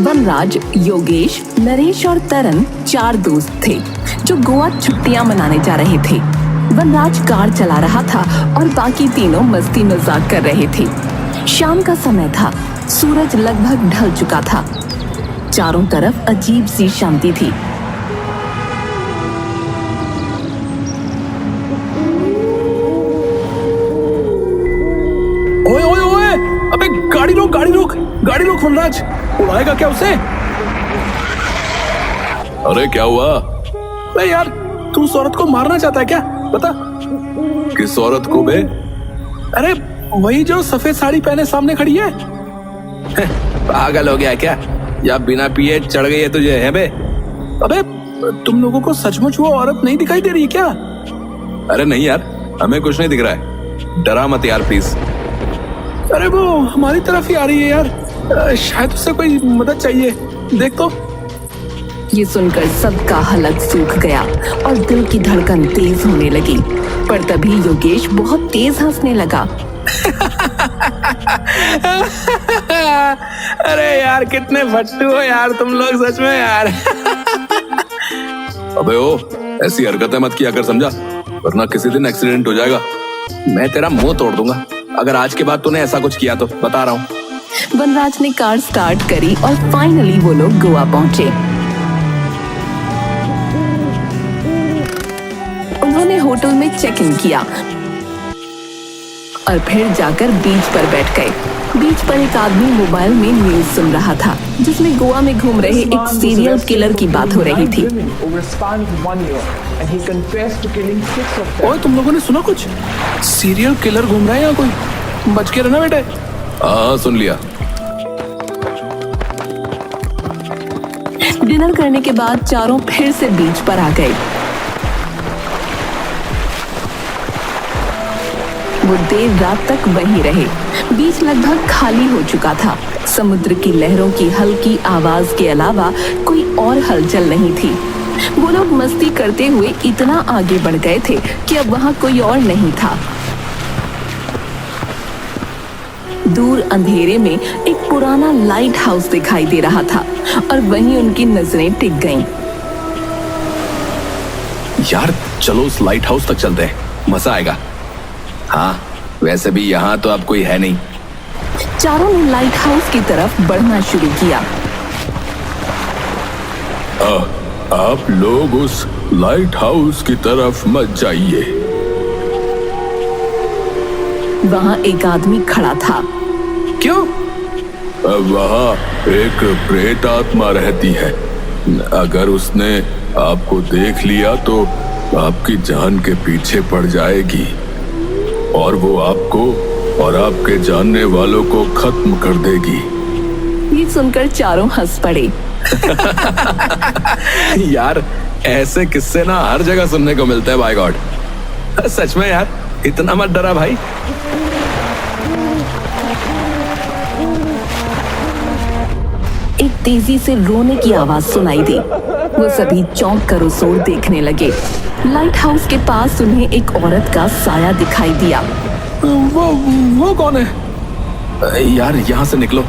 वनराज, योगेश, नरेश और तरन 4 दोस्त थे जो गोवा छुट्टियां मनाने जा रहे थे। वनराज कार चला रहा था और बाकी तीनों मस्ती मजाक कर रहे थे। शाम का समय था, सूरज लगभग ढल चुका था। चारों तरफ अजीब सी शांति थी। ओए ओए ओए, अबे गाड़ी रोक गाड़ी रोक गाड़ी रोक वनराज, उड़ाएगा क्या उसे? अरे क्या हुआ? अरे यार, तू उस औरत को मारना चाहता है क्या? बता। किस औरत को बे? अरे वही जो सफेद साड़ी पहने सामने खड़ी है। पागल हो गया क्या? या बिना पिए चढ़ गई है तुझे है बे? अबे तुम लोगों को सचमुच वो औरत नहीं दिखाई दे रही है क्या? अरे नहीं यार, हमें कुछ नहीं दिख रहा है। डरा मत यार प्लीज। अरे वो हमारी तरफ ही आ रही है यार, शायद उसे कोई मदद चाहिए। देख तो। ये सुनकर सबका हलक सूख गया और दिल की धड़कन तेज होने लगी। पर तभी योगेश बहुत तेज हंसने लगा। अरे यार कितने फट्टू हो यार तुम लोग, सच में यार। अबे ओ, ऐसी हरकतें मत किया कर, समझा? वरना किसी दिन एक्सीडेंट हो जाएगा। मैं तेरा मुंह तोड़ दूंगा अगर आज के बाद तूने ऐसा कुछ किया तो, बता रहा हूँ। वनराज ने कार स्टार्ट करी और फाइनली वो लोग गोवा पहुंचे। उन्होंने होटल में चेक इन किया और फिर जाकर बीच पर बैठ गए। बीच पर एक आदमी मोबाइल में न्यूज सुन रहा था जिसमें गोवा में घूम रहे एक सीरियल किलर की बात हो रही थी। ओए तुम लोगों ने सुना कुछ? सीरियल किलर घूम रहा है यहाँ कोई? बच के रहना बेटे। हाँ सुन लिया। डिनर करने के बाद चारों फिर से बीच पर आ गए। वो देर रात तक वहीं रहे। बीच लगभग खाली हो चुका था। समुद्र की लहरों की हल्की आवाज के अलावा कोई और हलचल नहीं थी। वो लोग मस्ती करते हुए इतना आगे बढ़ गए थे कि अब वहां कोई और नहीं था। दूर अंधेरे में एक पुराना लाइट हाउस दिखाई दे रहा था और वहीं उनकी नजरें टिक गईं। यार चलो उस लाइट हाउस तक चलते हैं, मजा आएगा। हाँ वैसे भी यहाँ तो अब कोई है नहीं। चारों ने लाइट हाउस की तरफ बढ़ना शुरू किया। आप लोग उस लाइट हाउस की तरफ मत जाइए। वहां एक आदमी खड़ा था। क्यों? वहाँ एक प्रेत आत्मा रहती है। अगर उसने आपको देख लिया तो आपकी जान के पीछे पड़ जाएगी और वो आपको और आपके जानने वालों को खत्म कर देगी। ये सुनकर चारों हंस पड़े। यार ऐसे किस्से ना हर जगह सुनने को मिलते हैं, बाय गॉड। सच में यार, इतना मत डरा भाई। एक तेजी से रोने की आवाज सुनाई दी। वो सभी चौंक कर उस ओर देखने लगे। लाइट हाउस के पास उन्हें एक औरत का साया दिखाई दिया। वो कौन है? यार यहाँ से निकलो।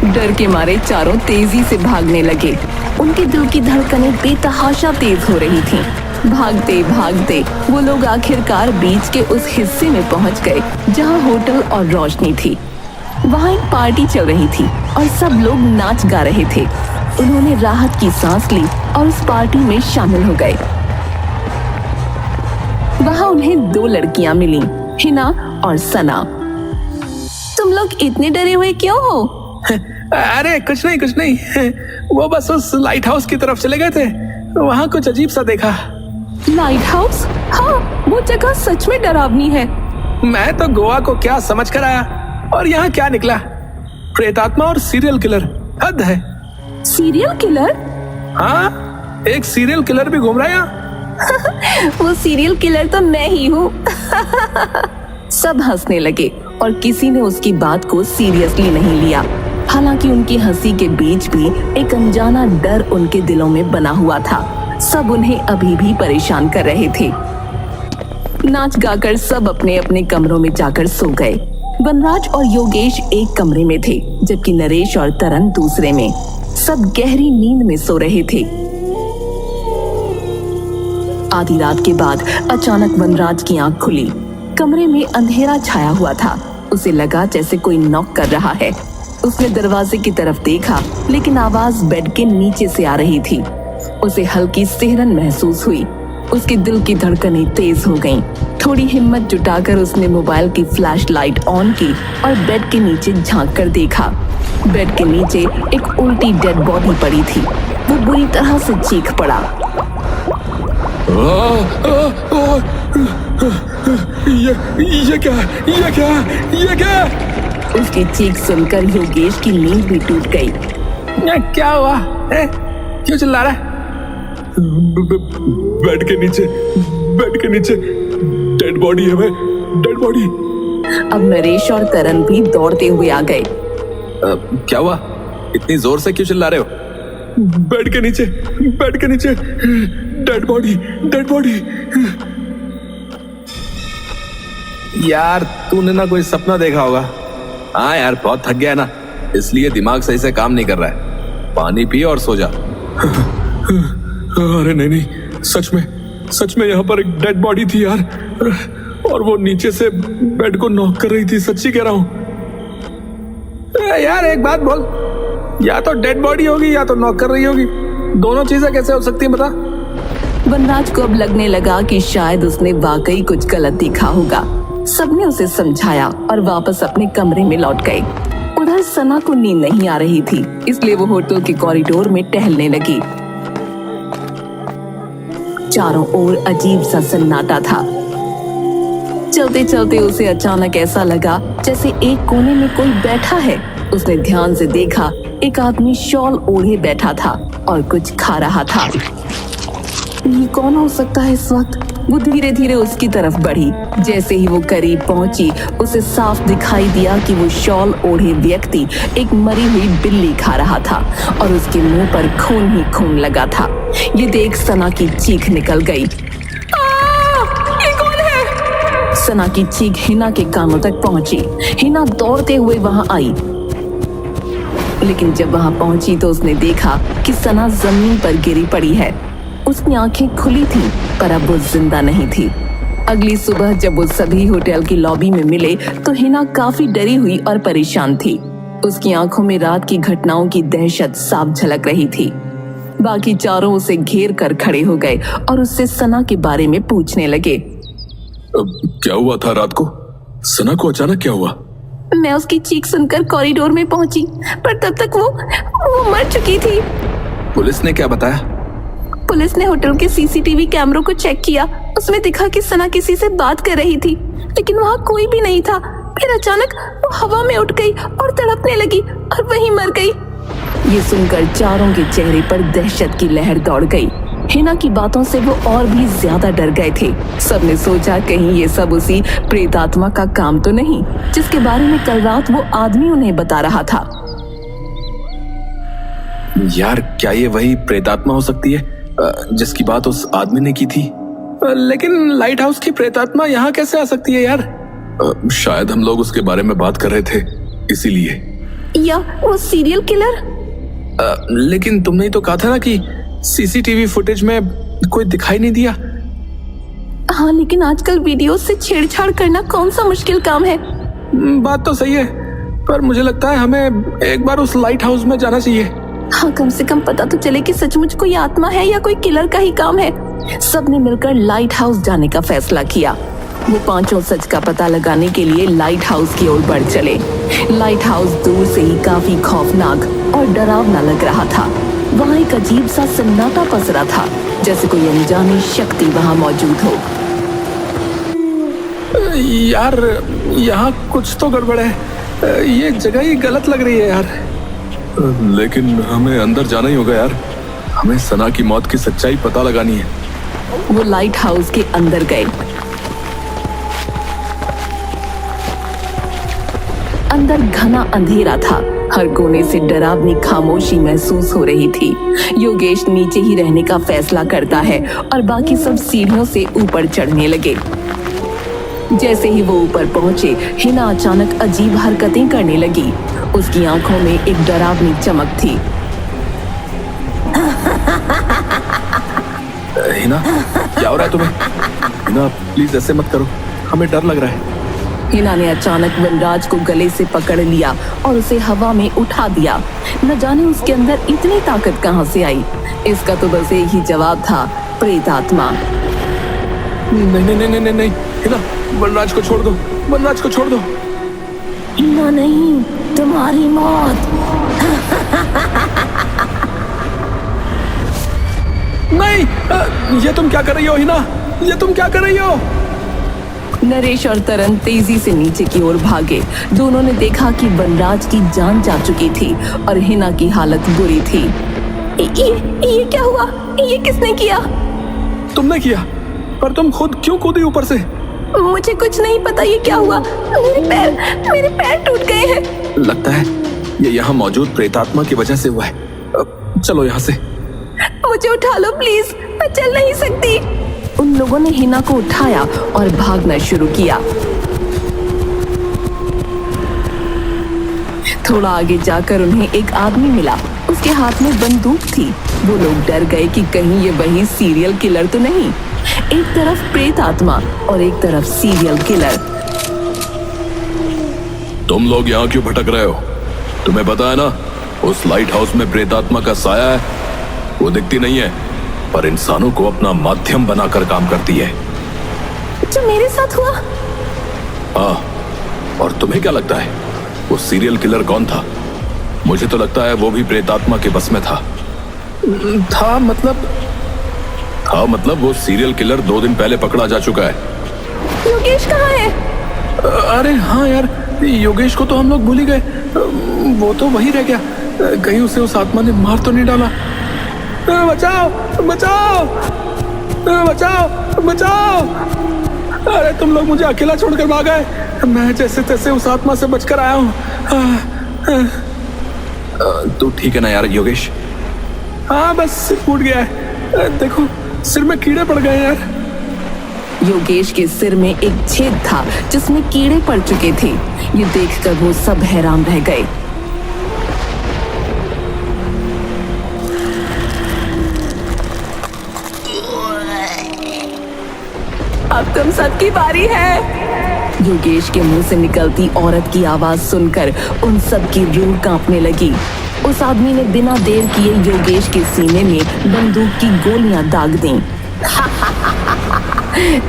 डर के मारे चारों तेजी से भागने लगे। उनके दिल की धड़कनें बेतहाशा तेज हो रही थीं। भागते भागते वो लोग आखिरकार बीच के उस हिस्से में पहुंच गए जहां होटल और रोशनी थी। वहां एक पार्टी चल रही थी और सब लोग नाच गा रहे थे। उन्होंने राहत की सांस ली और उस पार्टी में शामिल हो गए। वहां उन्हें 2 लड़कियां मिली, हिना और सना। तुम लोग इतने डरे हुए क्यों हो? अरे कुछ नहीं। वो बस उस लाइट हाउस की तरफ चले गए थे, वहाँ कुछ अजीब सा देखा। Light house? हाँ, वो जगह सच में डरावनी है। मैं तो गोवा को क्या समझ कर आया और यहाँ क्या निकला? प्रेतात्मा और सीरियल किलर, हद है। Serial killer? हाँ, एक सीरियल किलर भी घूम रहा है यहाँ। वो सीरियल किलर तो मैं ही हूँ। सब हंसने लगे और किसी ने उसकी बात को सीरियसली नहीं लिया। हालांकि उनकी हंसी के बीच भी एक अनजाना डर उनके दिलों में बना हुआ था। सब उन्हें अभी भी परेशान कर रहे थे। नाच गाकर सब अपने अपने कमरों में जाकर सो गए। वनराज और योगेश एक कमरे में थे, जबकि नरेश और तरन दूसरे में। सब गहरी नींद में सो रहे थे। आधी रात के बाद अचानक वनराज की आंख खुली। कमरे में अंधेरा छाया हुआ था। उसे लगा जैसे कोई नॉक कर रहा है। उसने दरवाजे की तरफ देखा, लेकिन आवाज बेड के नीचे से आ रही थी। उसे हल्की सिहरन महसूस हुई। उसके दिल की धड़कनें तेज हो गईं। थोड़ी हिम्मत जुटाकर उसने मोबाइल की फ्लैश लाइट ऑन की और बेड के नीचे झांक कर देखा। बेड के नीचे एक उल्टी डेड बॉडी पड़ी थी। वो बुरी तरह से चीख पड़ा। ये क्या? उसकी चीख सुनकर योगेश की नींद भी टूट गई। ये क्या हुआ है? क्यों चिल्ला रहा है? बेड के नीचे डेड बॉडी है भाई, डेड बॉडी। अब नरेश और तरन भी दौड़ते हुए आ गए। क्या हुआ? इतनी जोर से क्यों चिल्ला रहे हो? बेड के नीचे डेड बॉडी। यार तूने ना कोई सपना देखा होगा। हाँ यार, बहुत थक गया है ना, इसलिए दिमाग सही से काम नहीं कर रहा है। पानी पी और सो जा। अरे नहीं, सच में यहाँ पर एक डेड बॉडी थी यार, और वो नीचे से बेड को नॉक कर रही थी। सच्ची कह रहा हूँ। यार एक बात बोल, या तो डेड बॉडी होगी या तो नॉक कर रही होगी। दोनों चीजें कैसे हो सकती हैं बता? वनराज को अब लगने लगा कि शायद उसने वाकई कुछ गलत देखा होगा। सबने उसे समझाया और वापस अपने कमरे में लौट गए। उधर सना को नींद नहीं आ रही थी, इसलिए वो होटल के कॉरिडोर में टहलने लगी। चारों ओर अजीब सा सन्नाटा था। चलते चलते उसे अचानक ऐसा लगा जैसे एक कोने में कोई बैठा है। उसने ध्यान से देखा, एक आदमी शॉल ओढ़े बैठा था और कुछ खा रहा था। ये कौन हो सकता है इस वक्त? वो धीरे धीरे उसकी तरफ बढ़ी। जैसे ही वो करीब पहुंची, उसे साफ दिखाई दिया कि वो शॉल ओढ़े व्यक्ति एक मरी हुई बिल्ली खा रहा था और उसके मुंह पर खून ही खून लगा था। ये देख सना की चीख निकल गई। ये कौन है? सना की चीख हिना के कानों तक पहुंची। हिना दौड़ते हुए वहां आई, लेकिन जब वहां पहुंची तो उसने देखा कि सना जमीन पर गिरी पड़ी है। उसकी आंखें खुली थी, पर अब वो जिंदा नहीं थी। अगली सुबह जब वो सभी होटल की लॉबी में मिले तो हिना काफी डरी हुई और परेशान थी। उसकी आंखों में रात की घटनाओं की दहशत साफ झलक रही थी। बाकी चारों उसे घेर कर खड़े हो गए और उससे सना के बारे में पूछने लगे। क्या हुआ था रात को? सना को अचानक क्या हुआ? मैं उसकी चीख सुनकर कॉरिडोर में पहुंची, पर तब तक वो मर चुकी थी। पुलिस ने क्या बताया? पुलिस ने होटल के सीसीटीवी कैमरों को चेक किया। उसमें दिखा कि सना किसी से बात कर रही थी, लेकिन वहाँ कोई भी नहीं था। फिर अचानक वो हवा में उठ गई और तड़पने लगी और वहीं मर गई। ये सुनकर चारों के चेहरे पर दहशत की लहर दौड़ गई। हिना की बातों से वो और भी ज्यादा डर गए थे। सबने सोचा कहीं ये सब उसी प्रेतात्मा का काम तो नहीं, जिसके बारे में कल रात वो आदमी उन्हें बता रहा था। यार क्या ये वही प्रेतात्मा हो सकती है जिसकी बात उस आदमी ने की थी? लेकिन लाइट हाउस की प्रेतात्मा यहाँ कैसे आ सकती है यार? शायद हम लोग उसके बारे में बात कर रहे थे, इसीलिए। या वो सीरियल किलर? लेकिन तुमने तो कहा था ना कि सीसीटीवी फुटेज में कोई दिखाई नहीं दिया। हाँ, लेकिन आजकल वीडियो से छेड़छाड़ करना कौन सा मुश्किल काम है। बात तो सही है, पर मुझे लगता है हमें एक बार उस लाइट हाउस में जाना चाहिए। हाँ, कम से कम पता तो चले कि सचमुच कोई आत्मा है या कोई किलर का ही काम है। सबने मिलकर लाइट हाउस जाने का फैसला किया। वो पांचों सच का पता लगाने के लिए लाइट हाउस की ओर बढ़ चले। लाइट हाउस दूर से ही काफी खौफनाक और डरावना लग रहा था। वहाँ एक अजीब सा सन्नाटा पसरा था, जैसे कोई अनजानी शक्ति वहाँ मौजूद हो। यार यहाँ कुछ तो गड़बड़ है। ये जगह ही गलत लग रही है यार। लेकिन हमें अंदर जाना ही होगा यार। हमें सना की मौत की सच्चाई पता लगानी है। वो लाइट हाउस के अंदर गए। अंदर घना अंधेरा था। हर कोने से डरावनी खामोशी महसूस हो रही थी। योगेश नीचे ही रहने का फैसला करता है और बाकी सब सीढ़ियों से ऊपर चढ़ने लगे। जैसे ही वो ऊपर पहुंचे, हिना अचानक अजीब हरकतें करने लगी। उसकी आंखों में एक डरावनी चमक थी। हिना, क्या हो रहा है तुम्हें? हिना, प्लीज ऐसे मत करो, हमें डर लग रहा है। हिना ने अचानक वनराज को गले से पकड़ लिया और उसे हवा में उठा दिया। न जाने उसके अंदर इतनी ताकत कहां से आई। इसका तो बस एक ही जवाब था, प्रेत आत्मा। नहीं नहीं नहीं नहीं नहीं, हिना, वनराज को छोड़ दो, वनराज को छोड़ दो। हिना नहीं, तुम्हारी मौत। नहीं, ये तुम क्या कर रही हो हिना? ये तुम क्या कर रही हो? नरेश और तरन तेजी से नीचे की ओर भागे। दोनों ने देखा कि वनराज की जान जा चुकी थी और हिना की हालत बुरी थी। ये क्या हुआ? ये किसने किया? तुमने किया, पर तुम खुद क्यों कूदी ऊपर से? मुझे कुछ नहीं पता ये क्या हुआ। मेरे पैर टूट गए हैं। लगता है ये यहाँ मौजूद प्रेतात्मा की वजह से हुआ है। चलो यहाँ से। मुझे उठा लो प्लीज, मैं चल नहीं सकती। उन लोगों ने हिना को उठाया और भागना शुरू किया। थोड़ा आगे जाकर उन्हें एक आदमी मिला। उसके हाथ में बंदूक थी। वो लोग डर गए कि कहीं ये वही सीरियल किलर तो नहीं। एक तरफ प्रेत आत्मा और एक तरफ सीरियल किलर। तुम लोग यहाँ क्यों भटक रहे हो? तुम्हें पता है ना, उस लाइट हाउस में प्रेतात्मा का साया है। वो दिखती नहीं है, पर इंसानों को अपना माध्यम बनाकर काम करती है। जो मेरे साथ हुआ? हाँ, और तुम्हें क्या लगता है वो सीरियल किलर कौन था? मुझे तो लगता है वो भी प्रेतात्मा के बस में था। मतलब वो सीरियल किलर 2 दिन पहले पकड़ा जा चुका है। योगेश कहाँ है? अरे हाँ यार, योगेश को तो हम लोग भूल ही गए। वो तो वहीं रह गया। कहीं उसे उस आत्मा ने मार तो नहीं डाला? बचाओ बचाओ बचाओ बचाओ! अरे तुम लोग मुझे अकेला छोड़कर भाग गए। मैं जैसे तैसे उस आत्मा से बचकर आया हूँ। तू ठीक है ना यार योगेश? हाँ, बस सिर फूट गया है। देखो, सिर में कीड़े पड़ गए यार। योगेश के सिर में एक छेद था जिसमें कीड़े पड़ चुके थे। ये देखकर वो सब हैरान रह गए। अब तुम सबकी बारी है। योगेश के मुंह से निकलती औरत की आवाज सुनकर उन सब की रूह कांपने लगी। उस आदमी ने बिना देर किए योगेश के सीने में बंदूक की गोलियां दाग दी।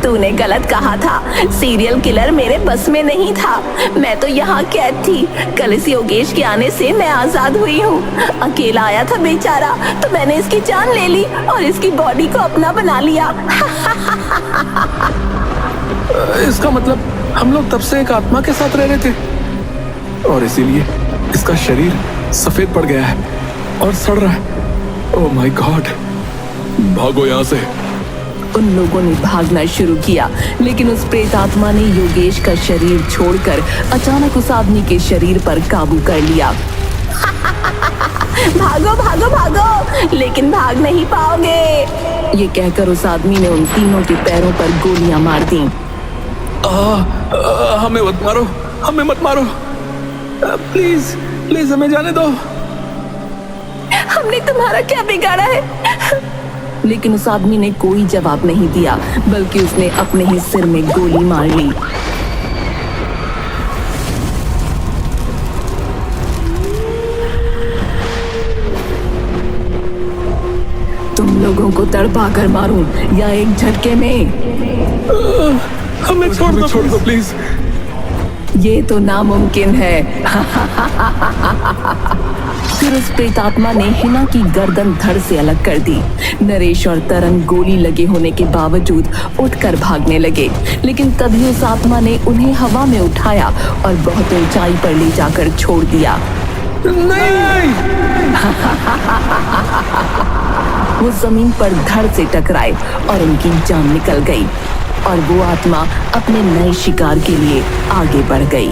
तूने गलत कहा था, सीरियल किलर मेरे बस में नहीं था। मैं तो यहाँ कैद थी। कल इस योगेश के आने से मैं आजाद हुई हूँ। अकेला आया था बेचारा, तो मैंने इसकी जान ले ली और इसकी बॉडी को अपना बना लिया। इसका मतलब हम लोग तब से एक आत्मा के साथ रह रहे थे और इसीलिए इसका शरीर सफेद पड़ गया है और सड़ रहा है। Oh my God! भागो यहाँ से। उन लोगों ने भागना शुरू किया, लेकिन उस प्रेत आत्मा ने योगेश का शरीर छोड़कर अचानक उस आदमी के शरीर पर काबू कर लिया। भागो भागो भागो, लेकिन भाग नहीं पाओगे। ये कहकर उस आदमी ने उन तीनों के पैरों पर गोलियां मार दी। हमें मत मारो, हमें मत मारो। प्लीज प्लीज हमें जाने दो। हमने तुम्हारा क्या बिगाड़ा है? लेकिन उस आदमी ने कोई जवाब नहीं दिया, बल्कि उसने अपने ही सिर में गोली मार ली। तुम लोगों को तड़पा कर मारूं या एक झटके में? हमें छोड़ दो प्लीज। ये तो नामुमकिन है। फिर उस प्रेतात्मा ने हिना की गर्दन धड़ से अलग कर दी। नरेश और तरन गोली लगे होने के बावजूद उठकर भागने लगे, लेकिन तभी उस आत्मा ने उन्हें हवा में उठाया और बहुत ऊंचाई पर ले जाकर छोड़ दिया। नहीं! वो जमीन पर धड़ से टकराए और उनकी जान निकल गई और वो आत्मा अपने नए शिकार के लिए आगे बढ़ गई।